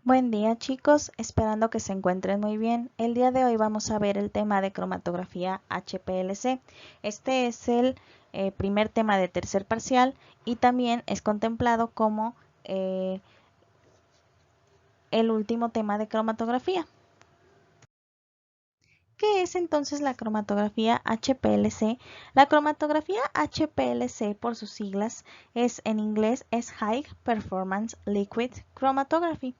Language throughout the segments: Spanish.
Buen día chicos, esperando que se encuentren muy bien. El día de hoy vamos a ver el tema de cromatografía HPLC. Este es el primer tema de tercer parcial y también es contemplado como el último tema de cromatografía. ¿Qué es entonces la cromatografía HPLC? La cromatografía HPLC, por sus siglas, en inglés es High Performance Liquid Chromatography.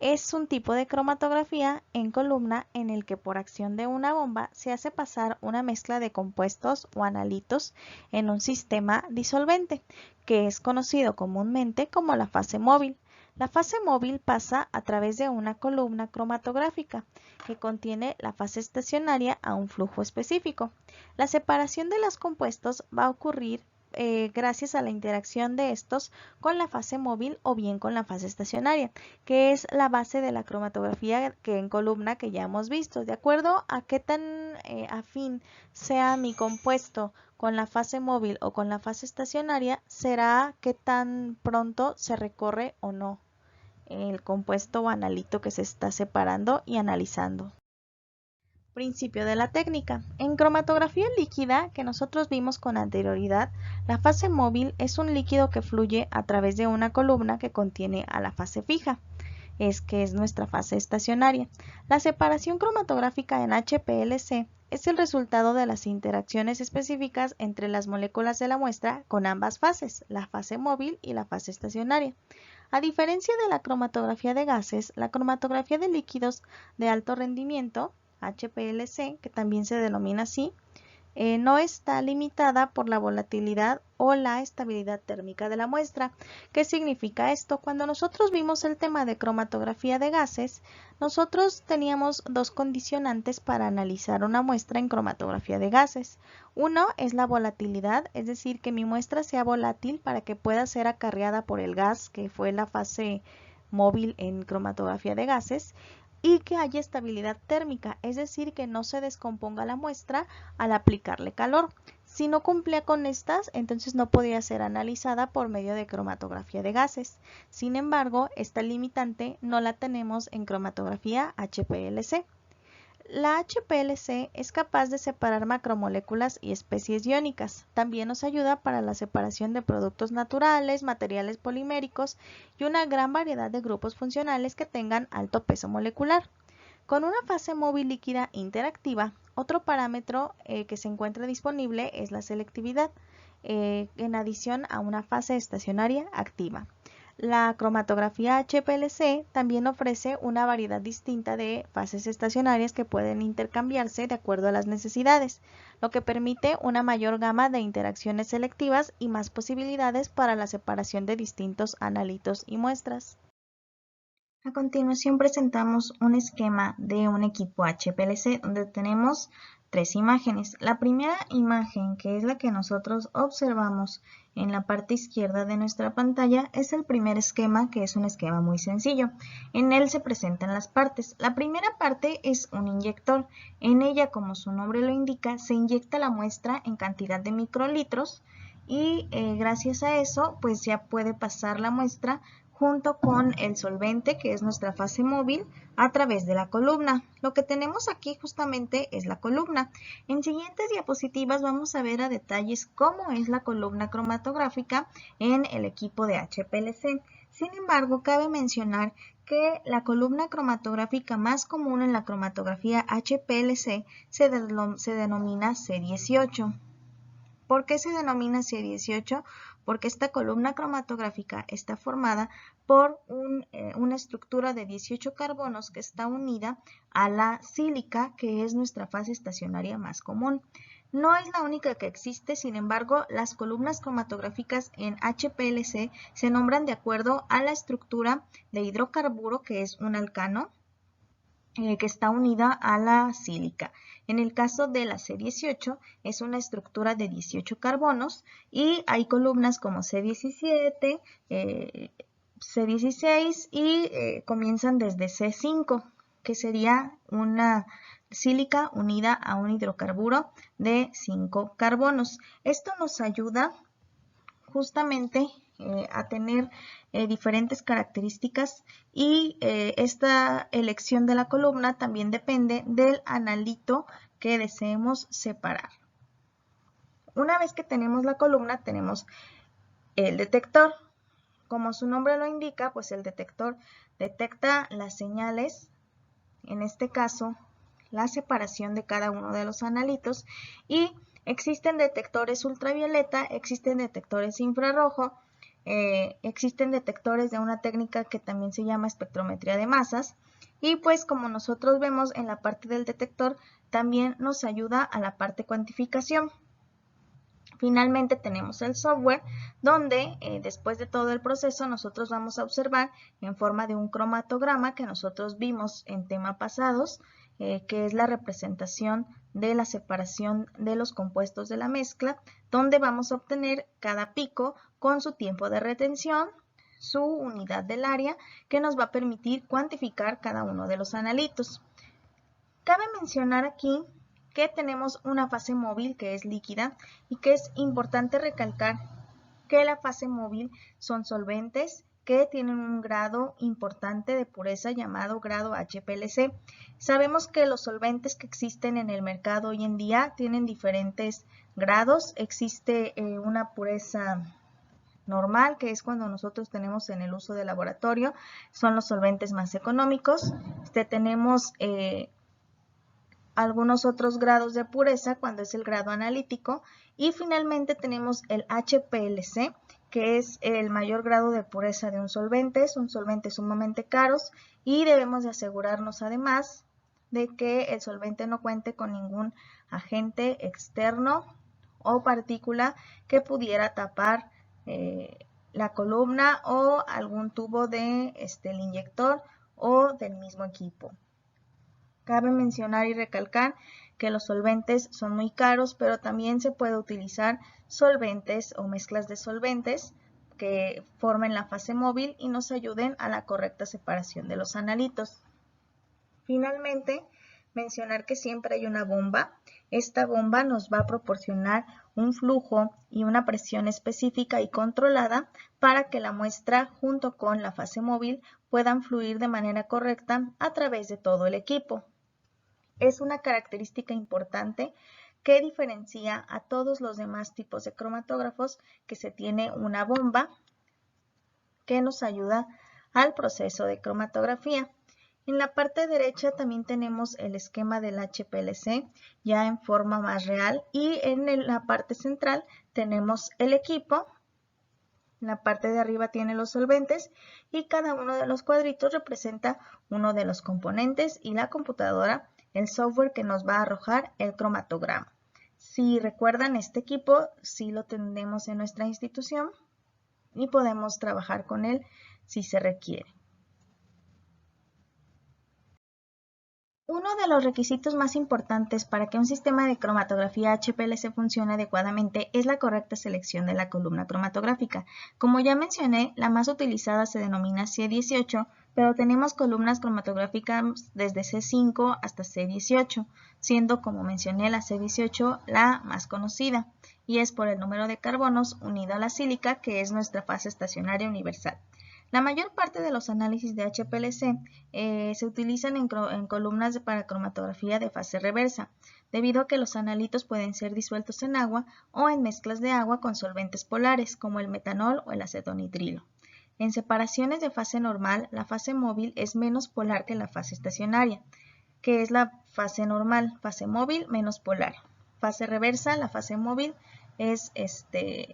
Es un tipo de cromatografía en columna en el que por acción de una bomba se hace pasar una mezcla de compuestos o analitos en un sistema disolvente, que es conocido comúnmente como la fase móvil. La fase móvil pasa a través de una columna cromatográfica que contiene la fase estacionaria a un flujo específico. La separación de los compuestos va a ocurrir gracias a la interacción de estos con la fase móvil o bien con la fase estacionaria, que es la base de la cromatografía que en columna que ya hemos visto. De acuerdo a qué tan afín sea mi compuesto con la fase móvil o con la fase estacionaria, será qué tan pronto se recorre o no el compuesto o analito que se está separando y analizando. Principio de la técnica. En cromatografía líquida, que nosotros vimos con anterioridad, la fase móvil es un líquido que fluye a través de una columna que contiene a la fase fija, que es nuestra fase estacionaria. La separación cromatográfica en HPLC es el resultado de las interacciones específicas entre las moléculas de la muestra con ambas fases, la fase móvil y la fase estacionaria. A diferencia de la cromatografía de gases, la cromatografía de líquidos de alto rendimiento, HPLC, que también se denomina así, no está limitada por la volatilidad o la estabilidad térmica de la muestra. ¿Qué significa esto? Cuando nosotros vimos el tema de cromatografía de gases, nosotros teníamos dos condicionantes para analizar una muestra en cromatografía de gases. Uno es la volatilidad, es decir, que mi muestra sea volátil para que pueda ser acarreada por el gas, que fue la fase móvil en cromatografía de gases, y que haya estabilidad térmica, es decir, que no se descomponga la muestra al aplicarle calor. Si no cumplía con estas, entonces no podía ser analizada por medio de cromatografía de gases. Sin embargo, esta limitante no la tenemos en cromatografía HPLC. La HPLC es capaz de separar macromoléculas y especies iónicas. También nos ayuda para la separación de productos naturales, materiales poliméricos y una gran variedad de grupos funcionales que tengan alto peso molecular. Con una fase móvil líquida interactiva, otro parámetro que se encuentra disponible es la selectividad, en adición a una fase estacionaria activa. La cromatografía HPLC también ofrece una variedad distinta de fases estacionarias que pueden intercambiarse de acuerdo a las necesidades, lo que permite una mayor gama de interacciones selectivas y más posibilidades para la separación de distintos analitos y muestras. A continuación presentamos un esquema de un equipo HPLC donde tenemos tres imágenes. La primera imagen, que es la que nosotros observamos en la parte izquierda de nuestra pantalla, es el primer esquema, que es un esquema muy sencillo. En él se presentan las partes. La primera parte es un inyector. En ella, como su nombre lo indica, se inyecta la muestra en cantidad de microlitros y gracias a eso pues ya puede pasar la muestra junto con el solvente, que es nuestra fase móvil, a través de la columna. Lo que tenemos aquí justamente es la columna. En siguientes diapositivas vamos a ver a detalles cómo es la columna cromatográfica en el equipo de HPLC. Sin embargo, cabe mencionar que la columna cromatográfica más común en la cromatografía HPLC se denomina C18. ¿Por qué se denomina C18? Porque esta columna cromatográfica está formada por una estructura de 18 carbonos que está unida a la sílica, que es nuestra fase estacionaria más común. No es la única que existe, sin embargo, las columnas cromatográficas en HPLC se nombran de acuerdo a la estructura de hidrocarburo, que es un alcano, que está unida a la sílica. En el caso de la C18 es una estructura de 18 carbonos y hay columnas como C17, C16 y comienzan desde C5, que sería una sílica unida a un hidrocarburo de 5 carbonos. Esto nos ayuda justamente a tener diferentes características y esta elección de la columna también depende del analito que deseemos separar. Una vez que tenemos la columna, tenemos el detector. Como su nombre lo indica, pues el detector detecta las señales, en este caso la separación de cada uno de los analitos, y existen detectores ultravioleta, existen detectores infrarrojo, existen detectores de una técnica que también se llama espectrometría de masas, y pues como nosotros vemos en la parte del detector también nos ayuda a la parte cuantificación. Finalmente tenemos el software donde después de todo el proceso nosotros vamos a observar en forma de un cromatograma que nosotros vimos en temas pasados, que es la representación de la separación de los compuestos de la mezcla, donde vamos a obtener cada pico con su tiempo de retención, su unidad del área, que nos va a permitir cuantificar cada uno de los analitos. Cabe mencionar aquí que tenemos una fase móvil que es líquida y que es importante recalcar que la fase móvil son solventes que tienen un grado importante de pureza llamado grado HPLC. Sabemos que los solventes que existen en el mercado hoy en día tienen diferentes grados. Existe una pureza normal, que es cuando nosotros tenemos en el uso de laboratorio, son los solventes más económicos. Tenemos algunos otros grados de pureza cuando es el grado analítico, y finalmente tenemos el HPLC, que es el mayor grado de pureza de un solvente. Son solventes sumamente caros y debemos de asegurarnos además de que el solvente no cuente con ningún agente externo o partícula que pudiera tapar la columna o algún tubo del inyector o del mismo equipo. Cabe mencionar y recalcar que los solventes son muy caros, pero también se puede utilizar solventes o mezclas de solventes que formen la fase móvil y nos ayuden a la correcta separación de los analitos. Finalmente, mencionar que siempre hay una bomba. Esta bomba nos va a proporcionar un flujo y una presión específica y controlada para que la muestra junto con la fase móvil puedan fluir de manera correcta a través de todo el equipo. Es una característica importante que diferencia a todos los demás tipos de cromatógrafos, que se tiene una bomba que nos ayuda al proceso de cromatografía. En la parte derecha también tenemos el esquema del HPLC ya en forma más real, y en la parte central tenemos el equipo. En la parte de arriba tiene los solventes y cada uno de los cuadritos representa uno de los componentes y la computadora, el software que nos va a arrojar el cromatograma. Si recuerdan, este equipo sí lo tenemos en nuestra institución y podemos trabajar con él si se requiere. Uno de los requisitos más importantes para que un sistema de cromatografía HPLC funcione adecuadamente es la correcta selección de la columna cromatográfica. Como ya mencioné, la más utilizada se denomina C18, pero tenemos columnas cromatográficas desde C5 hasta C18, siendo, como mencioné, la C18 la más conocida, y es por el número de carbonos unido a la sílica, que es nuestra fase estacionaria universal. La mayor parte de los análisis de HPLC se utilizan en columnas para cromatografía de fase reversa, debido a que los analitos pueden ser disueltos en agua o en mezclas de agua con solventes polares, como el metanol o el acetonitrilo. En separaciones de fase normal, la fase móvil es menos polar que la fase estacionaria, que es la fase normal, fase móvil menos polar. Fase reversa, la fase móvil es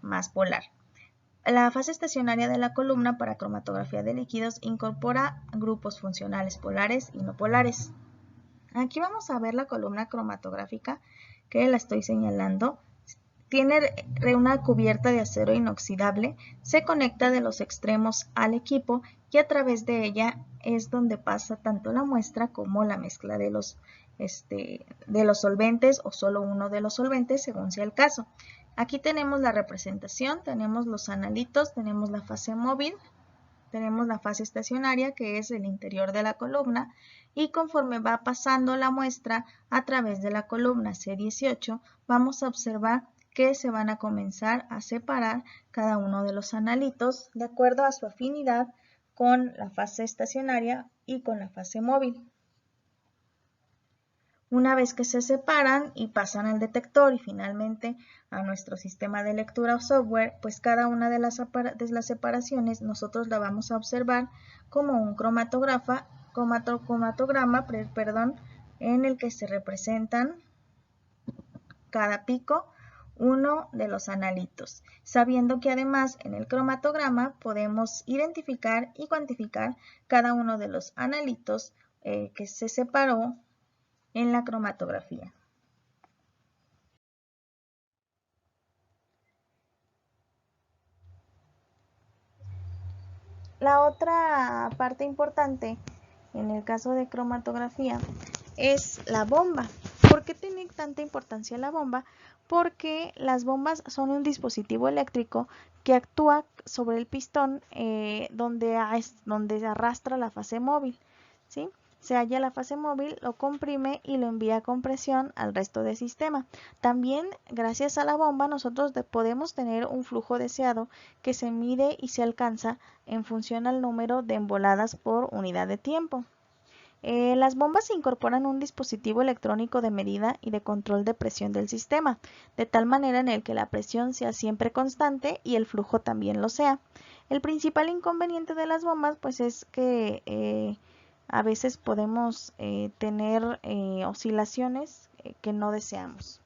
más polar. La fase estacionaria de la columna para cromatografía de líquidos incorpora grupos funcionales polares y no polares. Aquí vamos a ver la columna cromatográfica que la estoy señalando. Tiene una cubierta de acero inoxidable, se conecta de los extremos al equipo y a través de ella es donde pasa tanto la muestra como la mezcla de los solventes o solo uno de los solventes según sea el caso. Aquí tenemos la representación, tenemos los analitos, tenemos la fase móvil, tenemos la fase estacionaria, que es el interior de la columna, y conforme va pasando la muestra a través de la columna C18, vamos a observar que se van a comenzar a separar cada uno de los analitos de acuerdo a su afinidad con la fase estacionaria y con la fase móvil. Una vez que se separan y pasan al detector y finalmente a nuestro sistema de lectura o software, pues cada una de las separaciones nosotros la vamos a observar como un cromatograma, en el que se representan cada pico uno de los analitos, sabiendo que además en el cromatograma podemos identificar y cuantificar cada uno de los analitos que se separó en la cromatografía. La otra parte importante en el caso de cromatografía es la bomba. ¿Por qué tiene tanta importancia la bomba? Porque las bombas son un dispositivo eléctrico que actúa sobre el pistón donde arrastra la fase móvil, ¿sí? Se halla la fase móvil, lo comprime y lo envía a compresión al resto del sistema. También, gracias a la bomba, nosotros podemos tener un flujo deseado que se mide y se alcanza en función al número de emboladas por unidad de tiempo. Las bombas incorporan un dispositivo electrónico de medida y de control de presión del sistema, de tal manera en el que la presión sea siempre constante y el flujo también lo sea. El principal inconveniente de las bombas pues es que a veces podemos tener oscilaciones que no deseamos.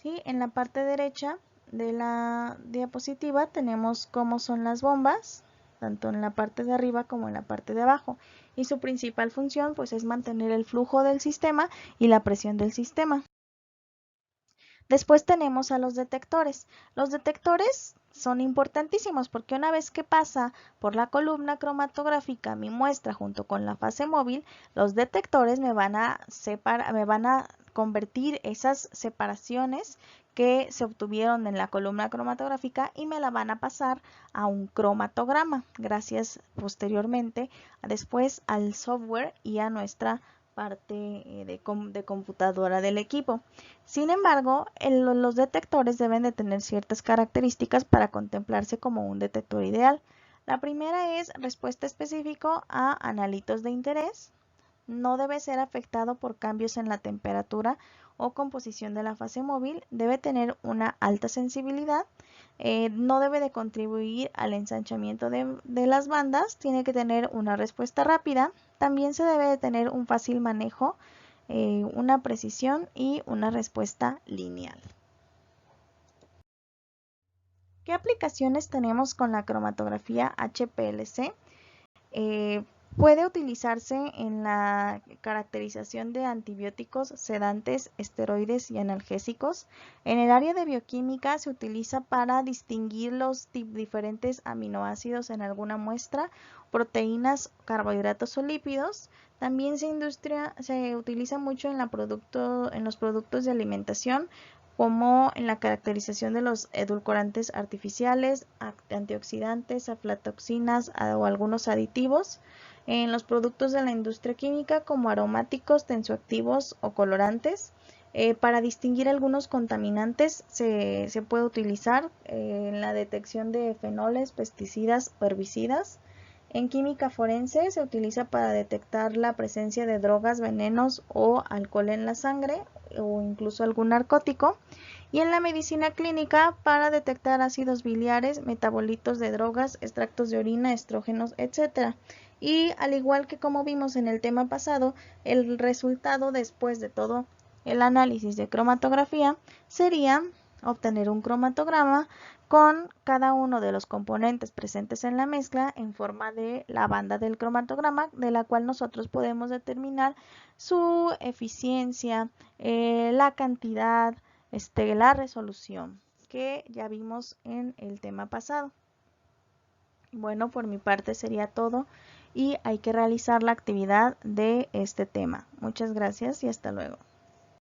¿Sí? En la parte derecha de la diapositiva tenemos cómo son las bombas, tanto en la parte de arriba como en la parte de abajo. Y su principal función pues es mantener el flujo del sistema y la presión del sistema. Después tenemos a los detectores. Los detectores son importantísimos porque una vez que pasa por la columna cromatográfica mi muestra junto con la fase móvil, los detectores me van a convertir esas separaciones que se obtuvieron en la columna cromatográfica y me la van a pasar a un cromatograma, gracias posteriormente después al software y a nuestra parte de computadora del equipo. Sin embargo, los detectores deben de tener ciertas características para contemplarse como un detector ideal. La primera es respuesta específica a analitos de interés. No debe ser afectado por cambios en la temperatura o composición de la fase móvil. Debe tener una alta sensibilidad. No debe de contribuir al ensanchamiento de las bandas. Tiene que tener una respuesta rápida. También se debe de tener un fácil manejo, una precisión y una respuesta lineal. ¿Qué aplicaciones tenemos con la cromatografía HPLC? Puede utilizarse en la caracterización de antibióticos, sedantes, esteroides y analgésicos. En el área de bioquímica se utiliza para distinguir los diferentes aminoácidos en alguna muestra, proteínas, carbohidratos o lípidos. También se utiliza mucho en los productos de alimentación, como en la caracterización de los edulcorantes artificiales, antioxidantes, aflatoxinas o algunos aditivos, en los productos de la industria química como aromáticos, tensioactivos o colorantes. Para distinguir algunos contaminantes se puede utilizar en la detección de fenoles, pesticidas o herbicidas. En química forense se utiliza para detectar la presencia de drogas, venenos o alcohol en la sangre o incluso algún narcótico. Y en la medicina clínica para detectar ácidos biliares, metabolitos de drogas, extractos de orina, estrógenos, etc. Y al igual que como vimos en el tema pasado, el resultado después de todo el análisis de cromatografía sería obtener un cromatograma con cada uno de los componentes presentes en la mezcla en forma de la banda del cromatograma, de la cual nosotros podemos determinar su eficiencia, la cantidad, la resolución, que ya vimos en el tema pasado. Bueno, por mi parte sería todo y hay que realizar la actividad de este tema. Muchas gracias y hasta luego.